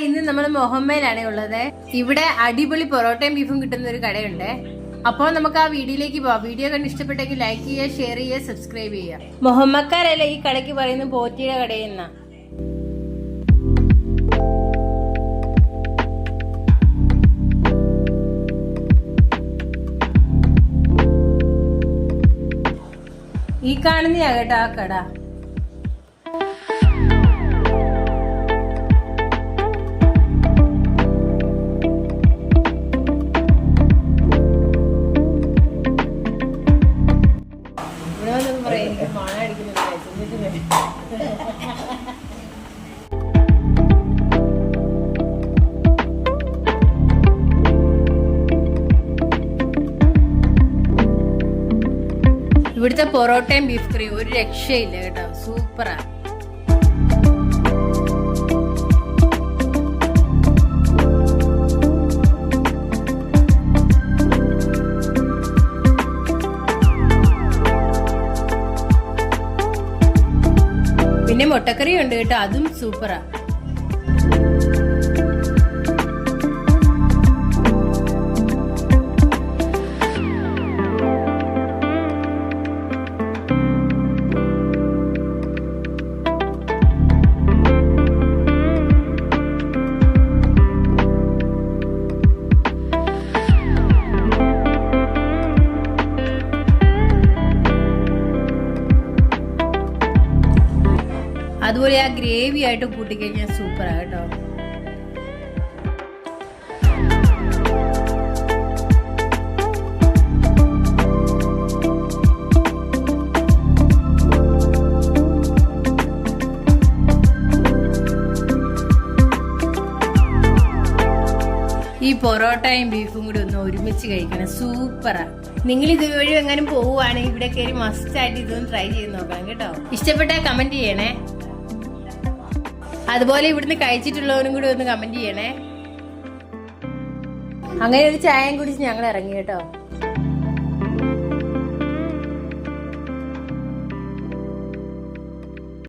ഇന്ന് നമ്മൾ മൊഹമ്മയിലാണ് ഉള്ളത്. ഇവിടെ അടിപൊളി പൊറോട്ടയും ബീഫും കിട്ടുന്ന ഒരു കടയുണ്ട്. അപ്പോൾ നമുക്ക് ആ വീഡിയോയിലേക്ക് പോവാം. വീഡിയോ കണ്ട് ഇഷ്ടപ്പെട്ടെങ്കിൽ ലൈക്ക് ചെയ്യുക, ഷെയർ ചെയ്യുക, സബ്സ്ക്രൈബ് ചെയ്യുക. മൊഹമ്മക്കാരല്ല ഈ കടയ്ക്ക് പറയുന്നത് പോറ്റിയുടെ കടയെന്ന. ഈ കാണുന്നയാ കേട്ടോ ആ കട. ഇവിടുത്തെ പൊറോട്ടയും ബീഫ് കറിയും ഒരു രക്ഷയില്ല കേട്ടോ, സൂപ്പറാ. പിന്നെ മുട്ടക്കറി ഉണ്ട് കേട്ടോ, അതും സൂപ്പറാ. അതുപോലെ ആ ഗ്രേവി ആയിട്ട് കൂട്ടിക്കഴിഞ്ഞാൽ സൂപ്പറാ കേട്ടോ. ഈ പൊറോട്ടയും ബീഫും കൂടി ഒന്ന് ഒരുമിച്ച് കഴിക്കണം, സൂപ്പറാ. നിങ്ങൾ ഇതുവഴി എങ്ങാനും പോവുകയാണെങ്കിൽ ഇവിടെ കയറി മസ്റ്റായിട്ട് ഇതൊന്ന് ട്രൈ ചെയ്ത് നോക്കണം കേട്ടോ. ഇഷ്ടപ്പെട്ടാൽ കമന്റ് ചെയ്യണേ. അതുപോലെ ഇവിടുന്ന് കഴിച്ചിട്ടുള്ളവരും കൂടി ഒന്ന് കമന്റ് ചെയ്യണേ. അങ്ങനെ ഒരു ചായയും കുടിച്ച് ഞങ്ങൾ ഇറങ്ങി കേട്ടോ.